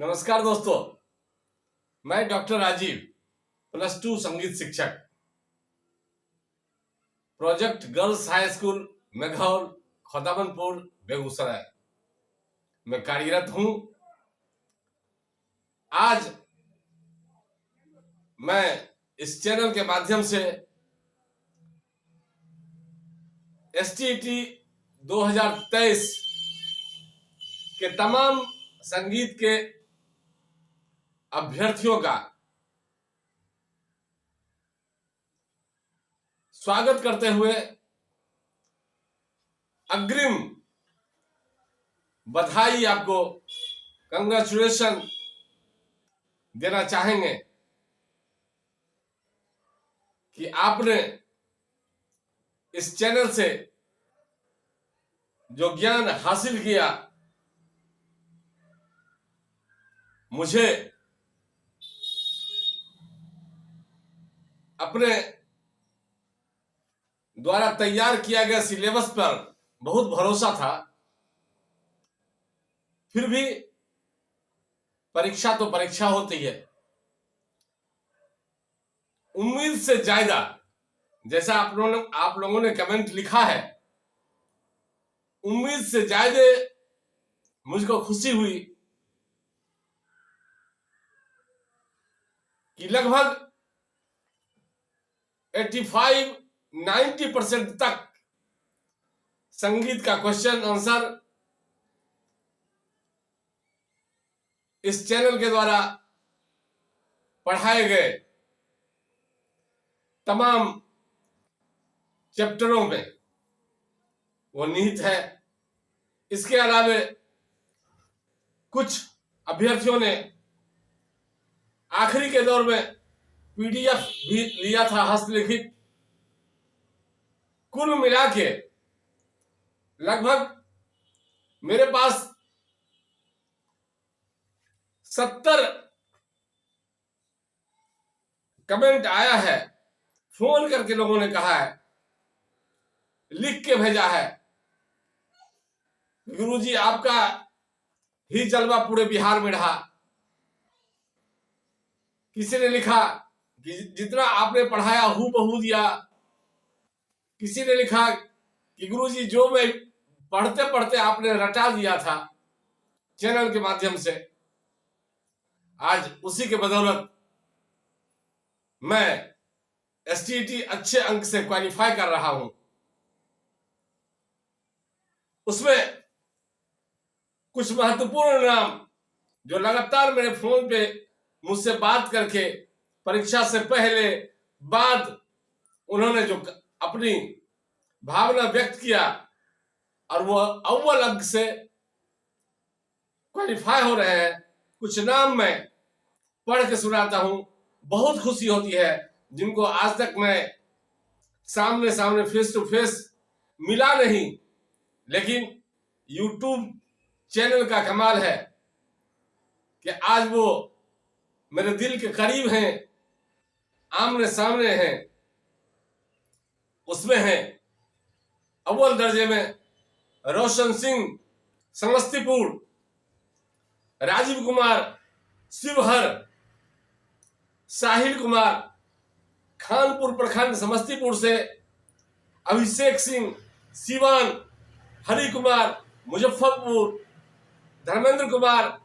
नमस्कार दोस्तों, मैं डॉक्टर राजीव, +2 संगीत शिक्षक, project girls high school Meghaul, Khodabandpur, Begusarai में कार्यरत हूं। आज मैं इस चैनल के माध्यम से एसटीईटी 2023 के तमाम संगीत के अभ्यर्थियों का स्वागत करते हुए अग्रिम बधाई, आपको कंग्रेचुलेशन देना चाहेंगे कि आपने इस चैनल से जो ज्ञान हासिल किया, मुझे अपने द्वारा तैयार किया गया सिलेबस पर बहुत भरोसा था। फिर भी परीक्षा तो परीक्षा होती है। उम्मीद से ज्यादा, जैसा आप लोगों ने कमेंट लिखा है, उम्मीद से ज्यादा मुझको खुशी हुई कि लगभग 85-90% तक संगीत का क्वेश्चन आंसर इस चैनल के द्वारा पढ़ाए गए तमाम चैप्टरों में वो निहित है। इसके अलावा कुछ अभ्यर्थियों ने आखिरी के दौर में पीडीएफ भी लिया था हस्तलिखित। कुल मिला के लगभग मेरे पास 70 कमेंट आया है। फोन करके लोगों ने कहा है, लिख के भेजा है, गुरुजी आपका ही जलवा पूरे बिहार में रहा। किसी ने लिखा कि जितना आपने पढ़ाया हूबहू दिया। किसी ने लिखा कि गुरुजी जो मैं पढ़ते पढ़ते आपने रटा दिया था चैनल के माध्यम से, आज उसी के बदौलत मैं एसटीईटी अच्छे अंक से क्वालिफाई कर रहा हूं। उसमें कुछ महत्वपूर्ण नाम जो लगातार मेरे फोन पे मुझसे बात करके परीक्षा से पहले बाद उन्होंने जो अपनी भावना व्यक्त किया और वो अव्वल अंक से क्वालिफाई हो रहे हैं, कुछ नाम मैं पढ़ के सुनाता हूं। बहुत खुशी होती है जिनको आज तक मैं सामने सामने फेस टू फेस मिला नहीं, लेकिन यूट्यूब चैनल का कमाल है कि आज वो मेरे दिल के करीब हैं, आमने सामने हैं। उसमें है अव्वल दर्जे में रोशन सिंह समस्तीपुर, राजीव कुमार शिवहर, साहिल कुमार खानपुर प्रखंड समस्तीपुर से, अभिषेक सिंह सिवान, हरि कुमार मुजफ्फरपुर, धर्मेंद्र कुमार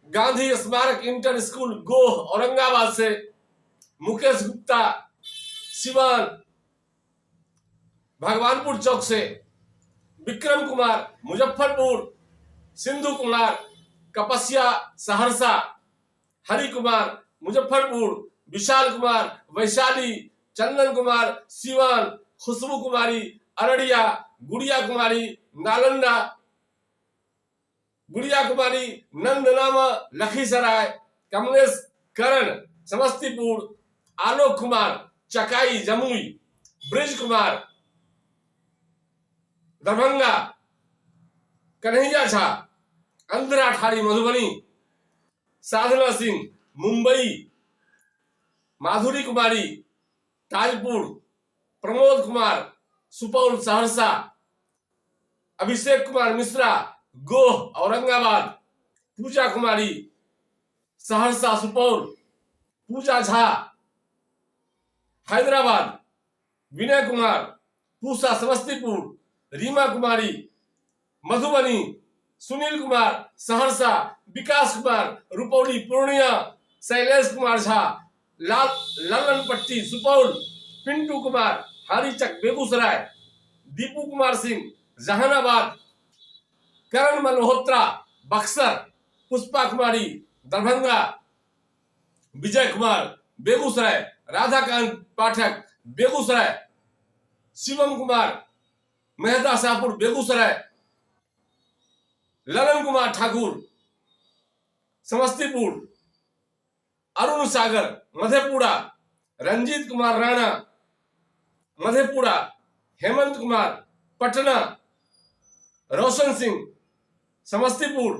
गांधी स्मारक इंटर स्कूल गोह औरंगाबाद से, मुकेश गुप्ता सिवान भगवानपुर चौक से, विक्रम कुमार मुजफ्फरपुर, सिंधु कुमार कपसिया सहरसा, हरि कुमार मुजफ्फरपुर, विशाल कुमार वैशाली, चंदन कुमार सिवान, खुशबू कुमारी अररिया, गुड़िया कुमारी नालंदा, गुड़िया कुमारी नंदनामा लखीसराय, कमलेश करण समस्तीपुर, आलोक कुमार चकाई जमुई, ब्रिज कुमार दरभंगा, कन्हैया झा अंधरा ठाड़ी मधुबनी, साधना सिंह मुंबई, माधुरी कुमारी ताजपुर, प्रमोद कुमार सुपौल सहरसा, अभिषेक कुमार मिश्रा गोह औरंगाबाद, पूजा कुमारी सहरसा सुपौल, पूजा झा हैदराबाद, विनय कुमार पूसा समस्तीपुर, रीमा कुमारी मधुबनी, सुनील कुमार सहरसा, विकास कुमार रुपौली पूर्णिया, शैलेश कुमार झा ललन पट्टी सुपौल, पिंटू कुमार हरिचक बेगूसराय, दीपू कुमार सिंह जहानाबाद, करण मल्होत्रा बक्सर, पुष्पा कुमारी दरभंगा, विजय कुमार बेगूसराय, राधाकांत पाठक बेगूसराय, शिवम कुमार मेहता शाहपुर बेगूसराय, ललन कुमार ठाकुर समस्तीपुर, अरुण सागर मधेपुरा, रंजीत कुमार राणा मधेपुरा, हेमंत कुमार पटना, रोशन सिंह समस्तीपुर,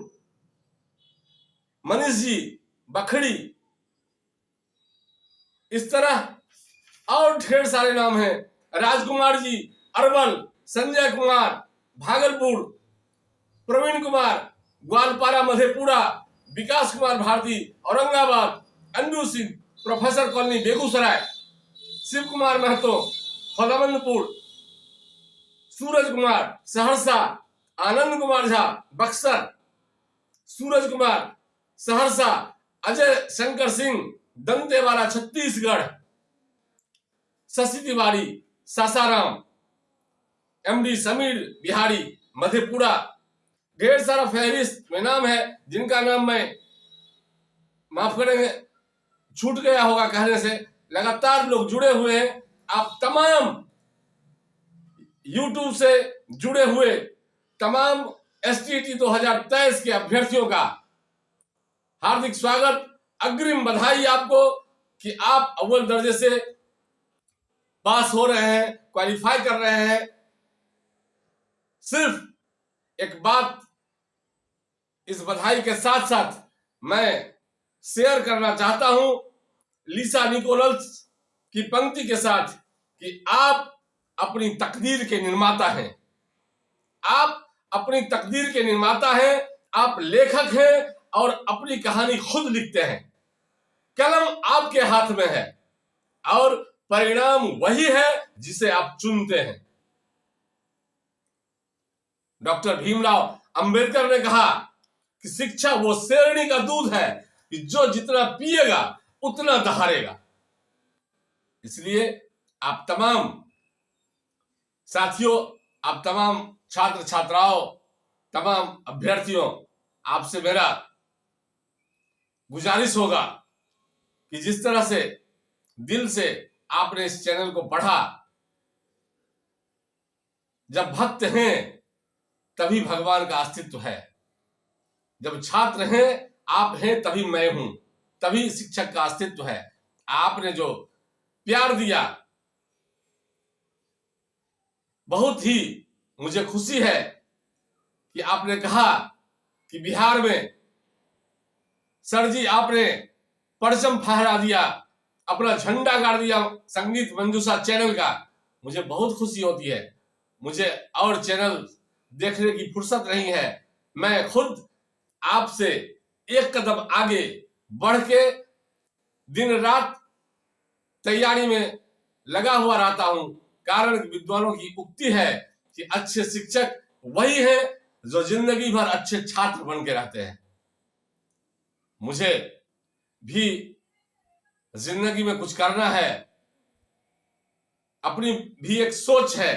मनीष जी बखड़ी, इस तरह और ढेर सारे नाम हैं। राजकुमार जी अरवल, संजय कुमार भागलपुर, प्रवीण कुमार ग्वालपारा मधेपुरा, विकास Kumar Bharti Aurangabad, Anju Singh professor colony Begusarai, Shiv Kumar Mahato फलावंतपुर, Suraj Kumar Saharsa, Anand Kumar Jha Buxar, Suraj Kumar Saharsa, Ajay Shankar Singh Dantewada Chhattisgarh, Shashi Tiwari Sasaram, MD Sameer Bihari Madhepura. ढेर सारा फहरिस्त में नाम है जिनका नाम मैं माफ करेंगे छूट गया होगा कहने से। लगातार लोग जुड़े हुए हैं। आप तमाम YouTube से जुड़े हुए तमाम STT 2023 के अभ्यर्थियों का हार्दिक स्वागत, अग्रिम बधाई आपको कि आप अव्वल दर्जे से पास हो रहे हैं, क्वालिफाई कर रहे हैं। सिर्फ एक बात इस बधाई के साथ साथ मैं शेयर करना चाहता हूं लिसा निकोलस की पंक्ति के साथ कि आप अपनी तकदीर के निर्माता हैं। आप अपनी तकदीर के निर्माता हैं, आप लेखक हैं और अपनी कहानी खुद लिखते हैं। कलम आपके हाथ में है और परिणाम वही है जिसे आप चुनते हैं। डॉक्टर भीमराव अंबेडकर ने कहा कि शिक्षा वो शेरनी का दूध है कि जो जितना पिएगा उतना दहाड़ेगा। इसलिए आप तमाम साथियों, आप तमाम छात्र छात्राओं, तमाम अभ्यर्थियों, आपसे मेरा गुजारिश होगा कि जिस तरह से दिल से आपने इस चैनल को पढ़ा, जब भक्त हैं तभी भगवान का अस्तित्व है। जब छात्र हैं, आप हैं, तभी मैं हूं, तभी शिक्षक का अस्तित्व है। आपने जो प्यार दिया, बहुत ही मुझे खुशी है कि आपने कहा कि बिहार में सर जी आपने परचम फहरा दिया, अपना झंडा गाड़ दिया संगीत मंजूषा चैनल का। मुझे बहुत खुशी होती है। मुझे और चैनल देखने की फुर्सत नहीं है। मैं खुद आपसे एक कदम आगे बढ़ के दिन रात तैयारी में लगा हुआ रहता हूं। कारण विद्वानों की उक्ति है कि अच्छे शिक्षक वही है जो जिंदगी भर अच्छे छात्र बन के रहते हैं। मुझे भी जिंदगी में कुछ करना है। अपनी भी एक सोच है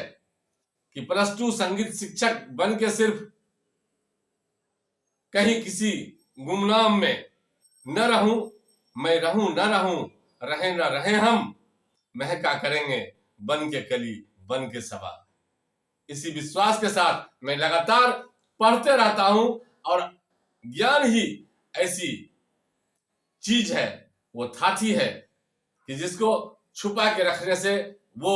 कि +2 संगीत शिक्षक बन के सिर्फ कहीं किसी गुमनाम में न रहूं, मैं रहूं न रहूं, रहे न रहे हम, महका करेंगे बन के कली बन के सबा। इसी विश्वास के साथ मैं लगातार पढ़ते रहता हूं और ज्ञान ही ऐसी चीज है, वो थाथी है कि जिसको छुपा के रखने से वो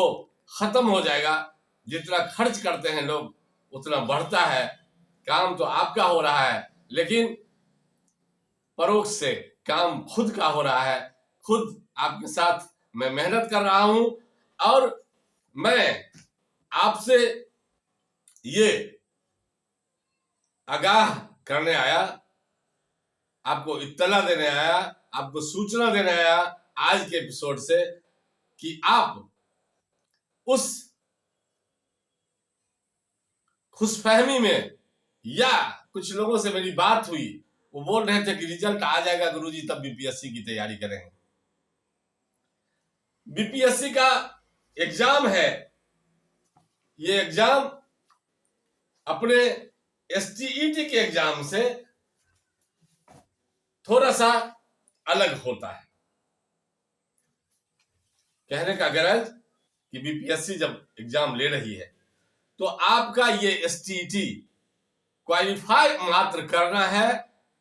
खत्म हो जाएगा। जितना खर्च करते हैं लोग उतना बढ़ता है। काम तो आपका हो रहा है, लेकिन परोक्ष से काम खुद का हो रहा है। खुद आपके साथ मैं मेहनत कर रहा हूं और मैं आपसे ये आगाह करने आया आपको इत्तला देने आया, आपको सूचना देने आया आज के एपिसोड से कि आप उस खुशफहमी में, या कुछ लोगों से मेरी बात हुई, वो बोल रहे थे कि रिजल्ट आ जाएगा गुरुजी तब बीपीएससी की तैयारी करेंगे। बीपीएससी का एग्जाम है, ये एग्जाम अपने एसटीईटी के एग्जाम से थोड़ा सा अलग होता है। कहने का गरज कि बीपीएससी जब एग्जाम ले रही है तो आपका ये एसटीईटी क्वालिफाई मात्र करना है।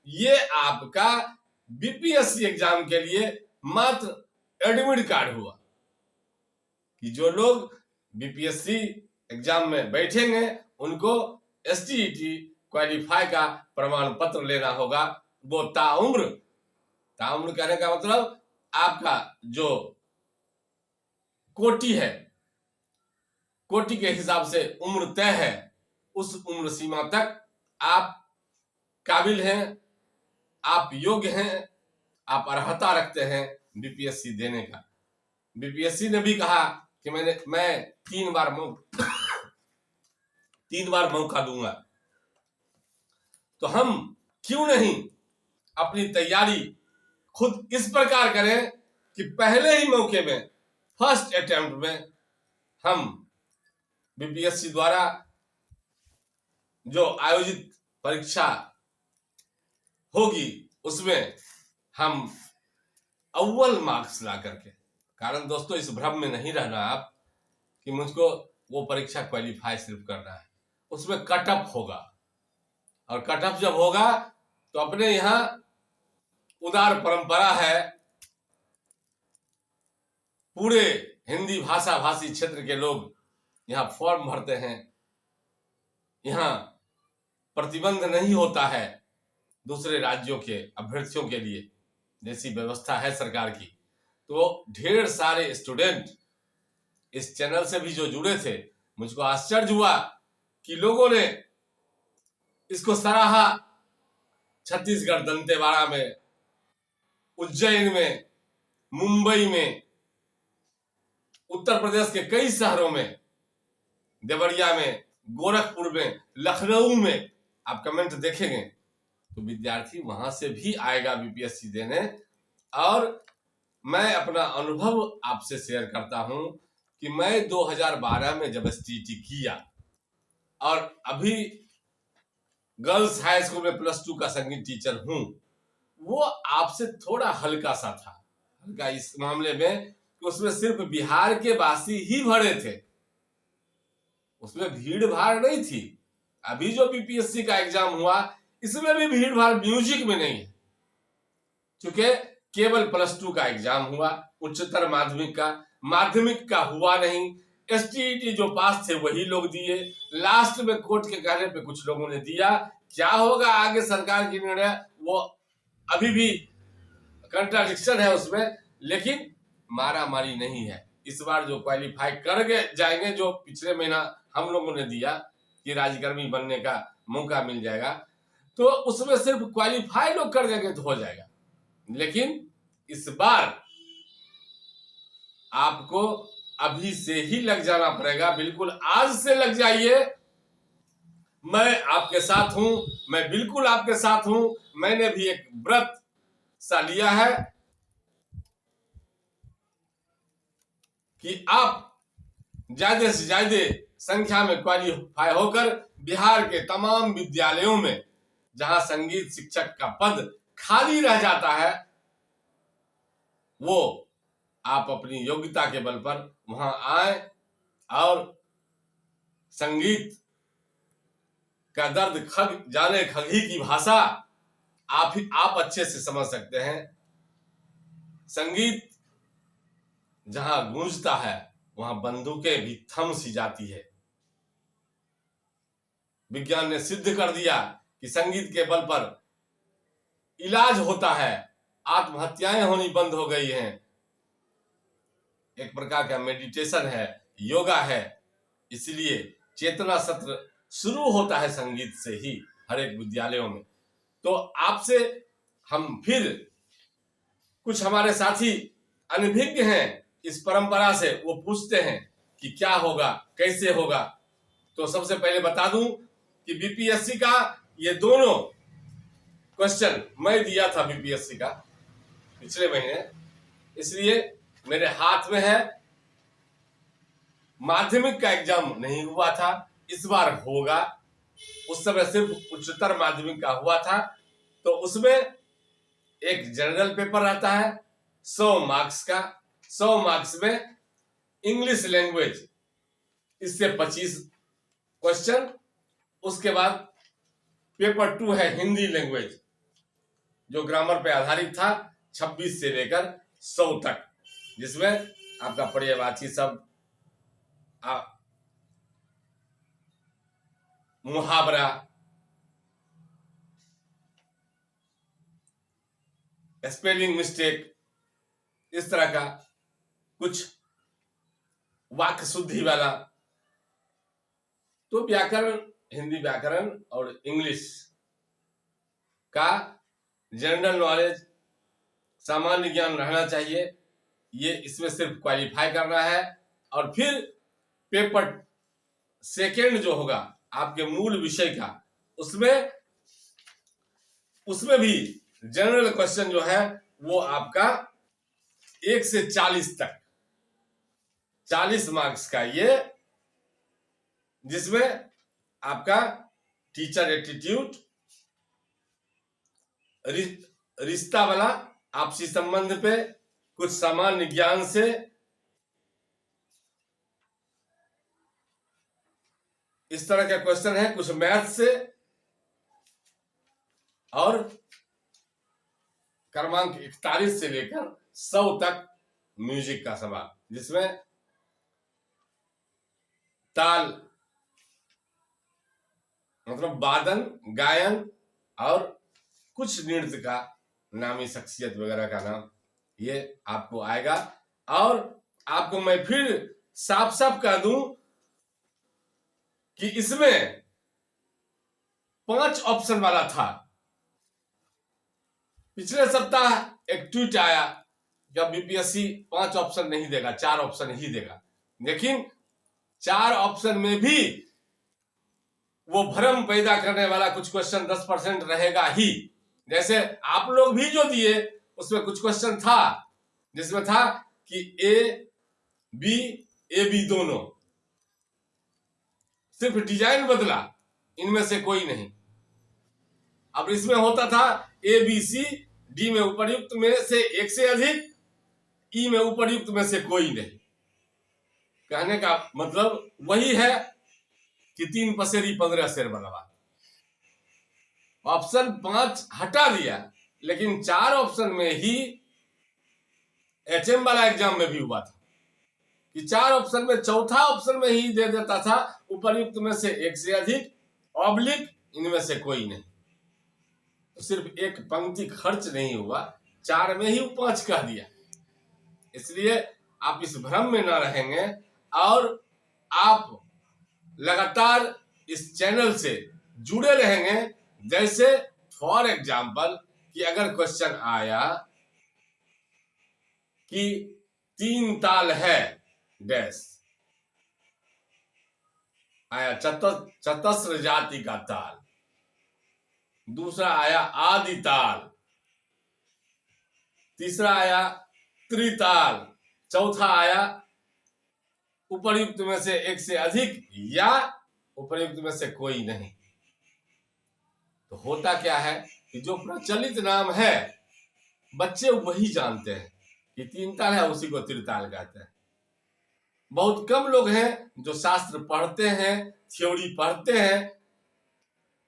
ये आपका बीपीएससी एग्जाम के लिए मात्र एडमिट कार्ड हुआ कि जो लोग बीपीएससी एग्जाम में बैठेंगे उनको एसटीईटी क्वालिफाई का प्रमाण पत्र लेना होगा। वो ताउम्र कहने का मतलब आपका जो कोटि है, कोटि के हिसाब से उम्र तय है, उस उम्र सीमा तक आप काबिल हैं, आप योग्य हैं, आप अर्हता रखते हैं बीपीएससी देने का। बीपीएससी ने भी कहा कि मैं 3 बार मौका दूंगा, तो हम क्यों नहीं अपनी तैयारी खुद इस प्रकार करें कि पहले ही मौके में, फर्स्ट अटेम्प्ट में हम बीपीएससी द्वारा जो आयोजित परीक्षा होगी उसमें हम अव्वल मार्क्स ला करके, कारण दोस्तों इस भ्रम में नहीं रहना आप कि मुझको वो परीक्षा क्वालिफाई सिर्फ करना है, उसमें कट ऑफ होगा, और कट ऑफ जब होगा तो अपने यहाँ उदार परंपरा है, पूरे हिंदी भाषा भाषी क्षेत्र के लोग यहाँ फॉर्म भरते हैं, यहाँ प्रतिबंध नहीं होता है दूसरे राज्यों के अभ्यर्थियों के लिए, जैसी व्यवस्था है सरकार की। तो ढेर सारे स्टूडेंट इस चैनल से भी जो जुड़े थे, मुझको आश्चर्य हुआ कि लोगों ने इसको सराहा। छत्तीसगढ़ दंतेवाड़ा में, उज्जैन में, मुंबई में, उत्तर प्रदेश के कई शहरों में, देवरिया में, गोरखपुर में, लखनऊ में आप कमेंट देखेंगे तो विद्यार्थी वहां से भी आएगा बीपीएससी देने। और मैं अपना अनुभव आपसे शेयर करता हूं कि मैं 2012 में जब एसटीईटी किया और अभी गर्ल्स हाई स्कूल में +2 का संगीत टीचर हूं, वो आपसे थोड़ा हल्का सा था, हल्का इस मामले में कि उसमें सिर्फ बिहार के वासी ही भरे थे, उसमें भीड़ भाड़ नहीं थी। अभी जो बीपीएससी का एग्जाम हुआ इसमें भी भीड़ भाड़ म्यूजिक में नहीं है, क्योंकि केवल +2 का एग्जाम हुआ, उच्चतर माध्यमिक का हुआ नहीं। एसटीईटी जो पास थे वही लोग दिए, लास्ट में कोर्ट के कहने पे कुछ लोगों ने दिया। क्या होगा आगे सरकार की निर्णय, वो अभी भी कंट्राडिक्शन है उसमें, लेकिन मारा मारी नहीं है। इस बार जो क्वालिफाई करके जाएंगे, जो पिछले महीना हम लोगों ने दिया कि राज्यकर्मी बनने का मौका मिल जाएगा, तो उसमें सिर्फ क्वालिफाई लोग कर देंगे तो हो जाएगा। लेकिन इस बार आपको अभी से ही लग जाना पड़ेगा, बिल्कुल आज से लग जाइए। मैं आपके साथ हूं, मैं बिल्कुल आपके साथ हूं। मैंने भी एक व्रत सा लिया है कि आप ज्यादा से ज्यादा संख्या में क्वालिफाई होकर बिहार के तमाम विद्यालयों में जहां संगीत शिक्षक का पद खाली रह जाता है, वो आप अपनी योग्यता के बल पर वहां आए और संगीत का दर्द खग जाने खगी की भाषा आप अच्छे से समझ सकते हैं। संगीत जहां गूंजता है वहां बंदूकें भी थम सी जाती है। विज्ञान ने सिद्ध कर दिया कि संगीत के बल पर इलाज होता है, आत्महत्याएं होनी बंद हो गई हैं। एक प्रकार का मेडिटेशन है, योगा है। इसलिए चेतना सत्र शुरू होता है संगीत से ही हर एक विद्यालयों में। तो आपसे हम फिर कुछ हमारे साथी अनभिज्ञ हैं इस परंपरा से, वो पूछते हैं कि क्या होगा, कैसे होगा। तो सबसे पहले बता दूं कि बीपीएससी का ये दोनों क्वेश्चन मैं दिया था बीपीएससी का पिछले महीने, इसलिए मेरे हाथ में है। माध्यमिक का एग्जाम नहीं हुआ था, इस बार होगा। उस समय सिर्फ उच्चतर माध्यमिक का हुआ था, तो उसमें एक जनरल पेपर रहता है 100 मार्क्स का। 100 मार्क्स में इंग्लिश लैंग्वेज, इससे 25 क्वेश्चन। उसके बाद पेपर 2 है हिंदी लैंग्वेज, जो ग्रामर पे आधारित था, 26 से लेकर 100 तक, जिसमें आपका पर्यायवाची शब्द, मुहावरा, स्पेलिंग मिस्टेक, इस तरह का कुछ वाक्य शुद्धि वाला। तो व्याकरण, हिंदी व्याकरण और इंग्लिश का जनरल नॉलेज, सामान्य ज्ञान रहना चाहिए। ये इसमें सिर्फ क्वालिफाई करना है। और फिर पेपर सेकेंड जो होगा आपके मूल विषय का, उसमें भी जनरल क्वेश्चन जो है वो आपका 1 से 40 तक, 40 मार्क्स का ये, जिसमें आपका टीचर एटीट्यूड, रिश्ता वाला, आपसी संबंध पे, कुछ सामान्य ज्ञान से, इस तरह का क्वेश्चन है, कुछ मैथ से, और क्रमांक 41 से लेकर 100 तक म्यूजिक का सवाल, जिसमें ताल मतलब वादन, गायन और कुछ नृत्य का नामी शख्सियत वगैरह का नाम, ये आपको आएगा। और आपको मैं फिर साफ साफ कह दूं कि इसमें 5 ऑप्शन वाला था। पिछले सप्ताह एक ट्वीट आया जब बीपीएससी 5 ऑप्शन नहीं देगा, 4 ऑप्शन ही देगा। लेकिन 4 ऑप्शन में भी वो भ्रम पैदा करने वाला कुछ क्वेश्चन 10% रहेगा ही। जैसे आप लोग भी जो दिए, उसमें कुछ क्वेश्चन था जिसमें था कि ए बी दोनों, सिर्फ डिजाइन बदला, इनमें से कोई नहीं। अब इसमें होता था ए बी सी, डी में उपर्युक्त में से एक से अधिक, ई में उपर्युक्त में से कोई नहीं। कहने का मतलब वही है कि 3 पसेरी 15 शेर बलवा। ऑप्शन 5 हटा दिया, लेकिन 4 ऑप्शन में ही एचएम वाला एग्जाम में भी हुआ था कि 4 ऑप्शन में चौथा ऑप्शन में ही दे देता था उपर्युक्त में से एक से अधिक, ऑब्लिक इनमें से कोई नहीं। तो सिर्फ एक पंक्ति खर्च नहीं हुआ, 4 में ही 5 कह दिया। इसलिए आप इस भ्रम में ना रहेंगे और आप लगातार इस चैनल से जुड़े रहेंगे। जैसे फॉर एग्जाम्पल कि अगर क्वेश्चन आया कि 3 ताल है डैश, आया चतस्र जाति का ताल, दूसरा आया आदि ताल, तीसरा आया त्रिताल, चौथा आया उपर्युक्त में से एक से अधिक या उपर्युक्त में से कोई नहीं। तो होता क्या है कि जो प्रचलित नाम है बच्चे वही जानते हैं कि 3 ताल है, उसी को त्रिताल कहते हैं। बहुत कम लोग हैं जो शास्त्र पढ़ते हैं, थ्योरी पढ़ते हैं,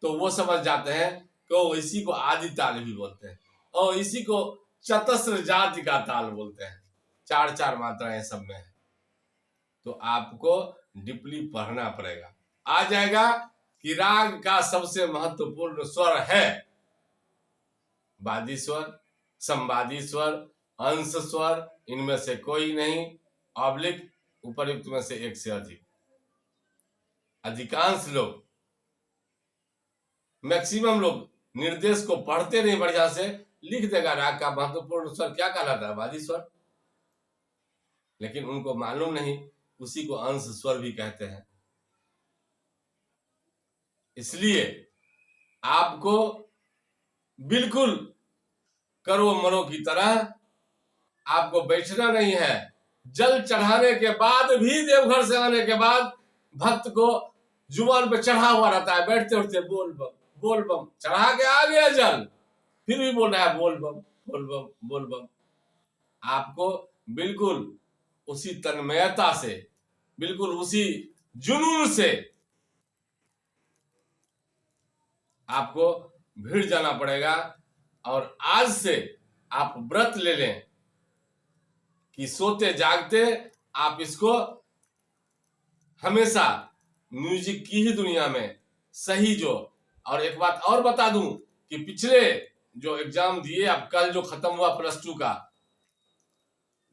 तो वो समझ जाते हैं कि इसी को आदि ताल भी बोलते हैं और इसी को चतस्र जाति का ताल बोलते हैं। 4 मात्राएं सब में है। तो आपको डीपली पढ़ना पड़ेगा। आ जाएगा कि राग का सबसे महत्वपूर्ण स्वर है वादी स्वर, संवादी स्वर, अंश स्वर, इनमें से कोई नहीं, ऑब्लिक उपर्युक्त में से एक से अधिक। अधिकांश लोग, मैक्सिमम लोग निर्देश को पढ़ते नहीं बढ़िया से, लिख देगा राग का महत्वपूर्ण स्वर क्या कहलाता है, बादी स्वर। लेकिन उनको मालूम नहीं उसी को अंश स्वर भी कहते हैं। इसलिए आपको बिल्कुल करो मरो की तरह आपको बैठना नहीं है। जल चढ़ाने के बाद भी, देवघर से आने के बाद भक्त को जुबान पे चढ़ा हुआ रहता है, बैठते उठते बोल बम बोल बम, चढ़ा के आ गया जल, फिर भी बोल रहा है बोल बम बोल बम बोल बम। आपको बिल्कुल उसी तन्मयता से, बिल्कुल उसी जुनून से आपको भिड़ जाना पड़ेगा। और आज से आप व्रत ले लें कि सोते जागते आप इसको हमेशा म्यूजिक की ही दुनिया में सही जो। और एक बात और बता दूं कि पिछले जो एग्जाम दिए, अब कल जो खत्म हुआ +2 का,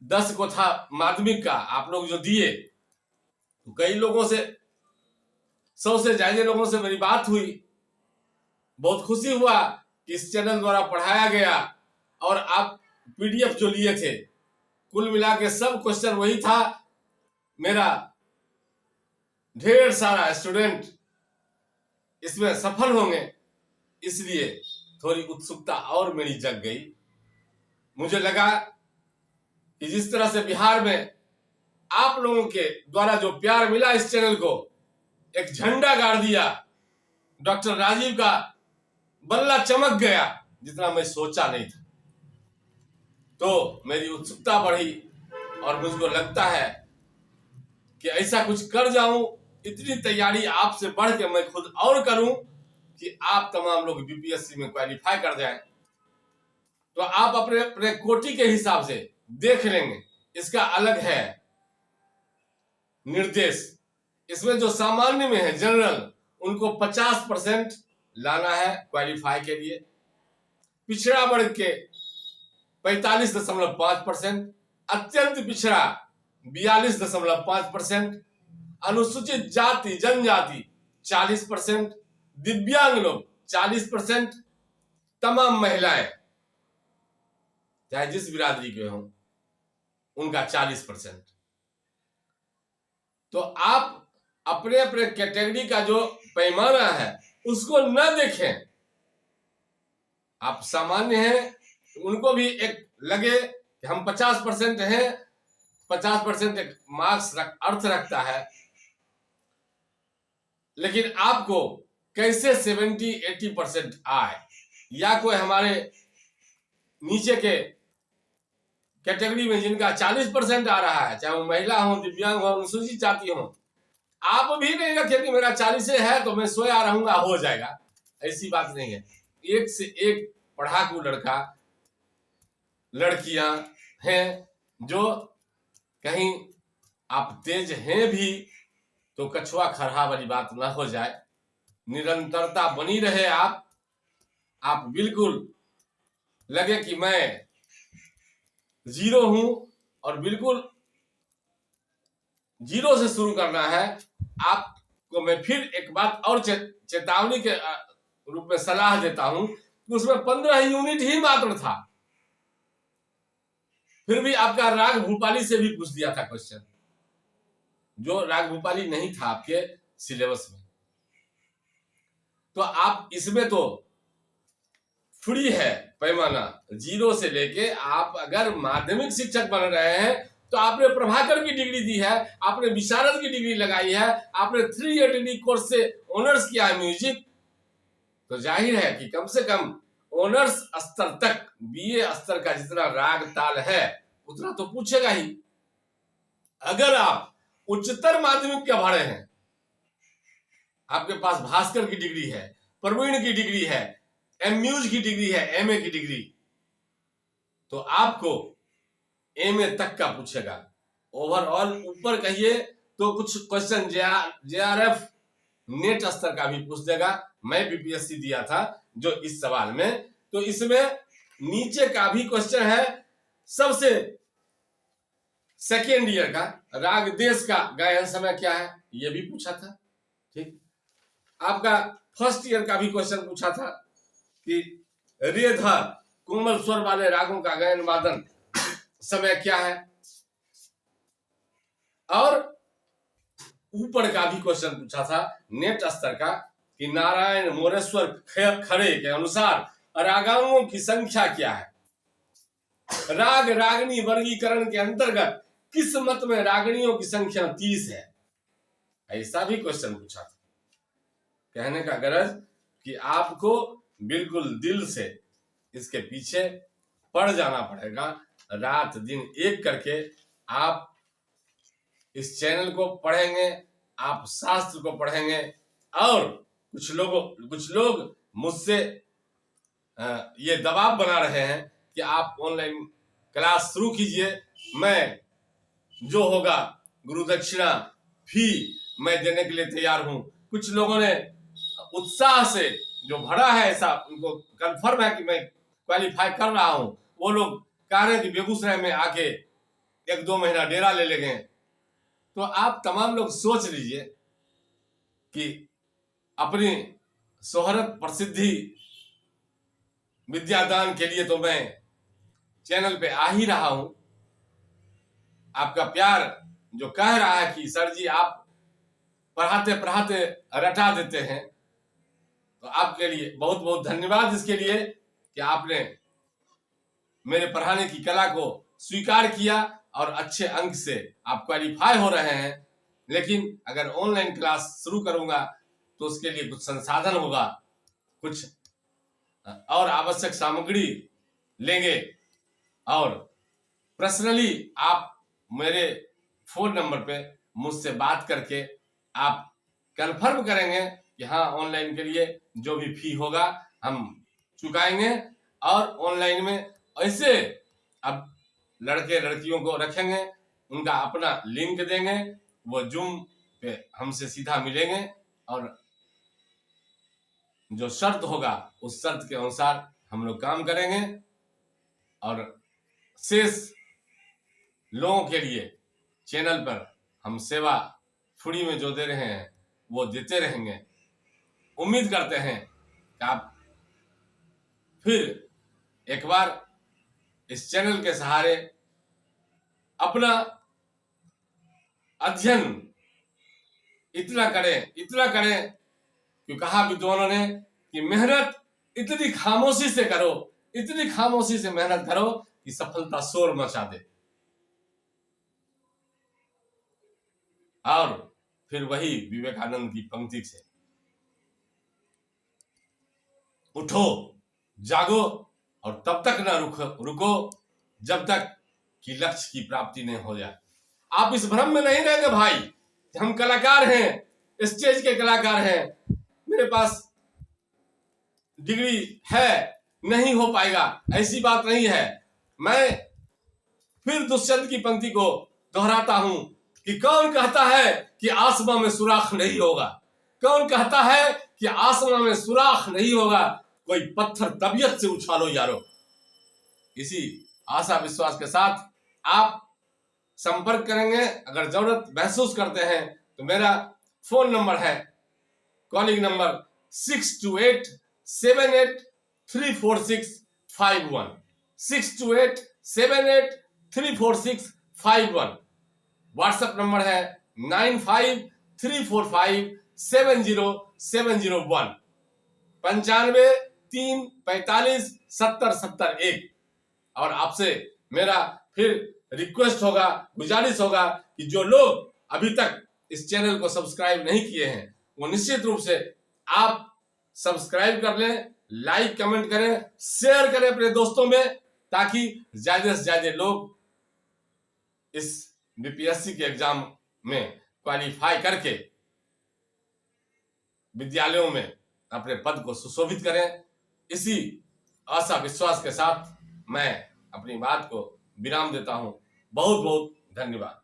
10 को था माध्यमिक का, आप लोग जो दिए, तो कई लोगों से, 100 से ज्यादा लोगों से मेरी बात हुई। बहुत खुशी हुआ कि इस चैनल द्वारा पढ़ाया गया। और आप PDF जो लिए थे, कुल मिला के सब क्वेश्चन वही था। मेरा ढेर सारा स्टूडेंट इसमें सफल होंगे, इसलिए थोड़ी उत्सुकता और मेरी जग गई। मुझे लगा कि जिस तरह से बिहार में आप लोगों के द्वारा जो प्यार मिला इस चैनल को, एक झंडा गाड़ दिया, डॉक्टर राजीव का बल्ला चमक गया जितना मैं सोचा नहीं था। तो मेरी उत्सुकता बढ़ी और मुझको लगता है कि ऐसा कुछ कर जाऊं, इतनी तैयारी आपसे बढ़ के मैं खुद और करूं कि आप तमाम लोग BPSC में क्वालिफाई कर जाएं। तो आप अपने अपने कोटि के हिसाब से देख लेंगे। इसका अलग है निर्देश। इसमें जो सामान्य में है, जनरल, उनको 50% लाना है क्वालिफाई के लिए। पिछड़ा वर्ग के 45.5%, अत्यंत पिछड़ा 42.5%, अनुसूचित जाति जनजाति 40%, दिव्यांग लोग 40%, तमाम महिलाएं चाहे जिस बिरादरी के हों उनका 40%। तो आप अपने अपने कैटेगरी का जो पैमाना है उसको न देखें। आप सामान्य हैं, उनको भी एक लगे कि हम 50% हैं, 50% एक मार्क्स अर्थ रखता है। लेकिन आपको कैसे 70-80% आए, या कोई हमारे नीचे के कैटेगरी में जिनका 40% आ रहा है, चाहे वो महिला हो, दिव्यांग हो, अनुसूचित जाति हो, आप भी नहीं रखे कि मेरा 40 है तो मैं सोया रहूंगा, हो जाएगा। ऐसी बात नहीं है। एक से एक पढ़ाकू लड़का लड़कियां हैं, जो कहीं आप तेज हैं भी तो कछुआ खरहा वाली बात ना हो जाए। निरंतरता बनी रहे। आप बिल्कुल लगे कि मैं 0 हूं और बिल्कुल 0 से शुरू करना है। आपको मैं फिर एक बात और चेतावनी के रूप में सलाह देता हूं कि उसमें 15 यूनिट ही मात्र था, फिर भी आपका राग भूपाली से भी पूछ दिया था क्वेश्चन, जो राग भूपाली नहीं था आपके सिलेबस में। तो आप इसमें तो फ्री है पैमाना 0 से लेके। आप अगर माध्यमिक शिक्षक बन रहे हैं तो आपने प्रभाकर की डिग्री दी है, आपने विशारद की डिग्री लगाई है, आपने 3 ईयर डिग्री कोर्स से ऑनर्स किया है म्यूजिक, तो जाहिर है कि कम से कम ऑनर्स स्तर तक, BA स्तर का जितना राग ताल है उतना तो पूछेगा ही। अगर आप उच्चतर माध्यमिक के पढ़े हैं, आपके पास भास्कर की डिग्री है, प्रवीण की डिग्री है, MUs की डिग्री है, MA की डिग्री, तो आपको MA तक का पूछेगा। ओवरऑल ऊपर कहिए तो कुछ क्वेश्चन JRF नेट स्तर का भी पूछ देगा। मैं BPSC दिया था जो इस सवाल में, तो इसमें नीचे का भी क्वेश्चन है। सबसे सेकेंड ईयर का राग देश का गायन समय क्या है, यह भी पूछा था। ठीक, आपका फर्स्ट ईयर का भी क्वेश्चन पूछा था कि रे ध कोमल स्वर वाले रागों का गायन वादन समय क्या है। और ऊपर का भी क्वेश्चन पूछा था नेट स्तर का कि नारायण मोरेश्वर खड़े के अनुसार रागांगों की संख्या क्या है। राग रागनी वर्गीकरण के अंतर्गत किस मत में रागनियों की संख्या 30 है। ऐसा भी क्वेश्चन पूछा था। कहने का गरज कि आपको बिल्कुल दिल से इसके पीछे पड़ जाना पड़ेगा। रात दिन एक करके आप इस चैनल को पढ़ेंगे, आप शास्त्र को पढ़ेंगे। और कुछ लोग मुझसे ये दबाव बना रहे हैं कि आप ऑनलाइन क्लास शुरू कीजिए, मैं जो होगा गुरु दक्षिणा फी मैं देने के लिए तैयार हूं। कुछ लोगों ने उत्साह से जो भरा है, ऐसा उनको कंफर्म है कि मैं क्वालिफाई कर रहा हूं, वो लोग कह रहे हैं कि बेगूसराय में आके 1-2 महीना डेरा ले लेंगे। तो आप तमाम लोग सोच लीजिए कि अपनी शोहरत प्रसिद्धि विद्यादान के लिए तो मैं चैनल पे आ ही रहा हूं। आपका प्यार जो कह रहा है कि सर जी आप पढ़ाते पढ़ाते रटा देते हैं, तो आपके लिए बहुत बहुत धन्यवाद इसके लिए कि आपने मेरे पढ़ाने की कला को स्वीकार किया और अच्छे अंक से आप क्वालिफाई हो रहे हैं। लेकिन अगर ऑनलाइन क्लास शुरू करूंगा तो उसके लिए कुछ संसाधन होगा, कुछ और आवश्यक सामग्री लेंगे। और पर्सनली आप मेरे फोन नंबर पे मुझसे बात करके आप कंफर्म करेंगे कि हाँ ऑनलाइन के लिए जो भी फी होगा हम चुकाएंगे। और ऑनलाइन में ऐसे अब लड़के लड़कियों को रखेंगे, उनका अपना लिंक देंगे, वो जूम पे हमसे सीधा मिलेंगे और जो शर्त होगा उस शर्त के अनुसार हम लोग काम करेंगे। और शेष लोगों के लिए चैनल पर हम सेवा फ्री में जो दे रहे हैं वो देते रहेंगे। उम्मीद करते हैं कि आप फिर एक बार इस चैनल के सहारे अपना अध्ययन इतना करें कि कहा विद्वानों ने कि मेहनत इतनी खामोशी से करो, इतनी खामोशी से मेहनत करो कि सफलता शोर मचा दे। और फिर वही विवेकानंद की पंक्ति से उठो जागो और तब तक ना रुको जब तक कि लक्ष्य की प्राप्ति नहीं हो जाए। आप इस भ्रम में नहीं रहेंगे भाई कि हम कलाकार हैं, स्टेज के कलाकार हैं, मेरे पास डिग्री है, नहीं हो पाएगा। ऐसी बात नहीं है। मैं फिर दुष्यंत की पंक्ति को दोहराता हूं कि कौन कहता है कि आसमां में सुराख नहीं होगा। कौन कहता है कि आसमां में सुराख नहीं होगा। कोई पत्थर तबीयत से उछालो यारो। इसी आशा विश्वास के साथ आप संपर्क करेंगे। अगर जरूरत महसूस करते हैं तो मेरा फोन नंबर है, कॉलिंग नंबर 6287834651 6287834651। व्हाट्सएप नंबर है 9534570701 9534570701। और आपसे मेरा फिर रिक्वेस्ट होगा, गुजारिश होगा कि जो लोग अभी तक इस चैनल को सब्सक्राइब नहीं किए हैं वो निश्चित रूप से आप सब्सक्राइब कर लें, लाइक कमेंट करें, शेयर करें अपने दोस्तों में, ताकि ज्यादा से ज्यादा लोग इस बीपीएससी के एग्जाम में क्वालिफाई करके विद्यालयों में अपने पद को सुशोभित करें। इसी आशा विश्वास के साथ मैं अपनी बात को विराम देता हूं। बहुत बहुत धन्यवाद।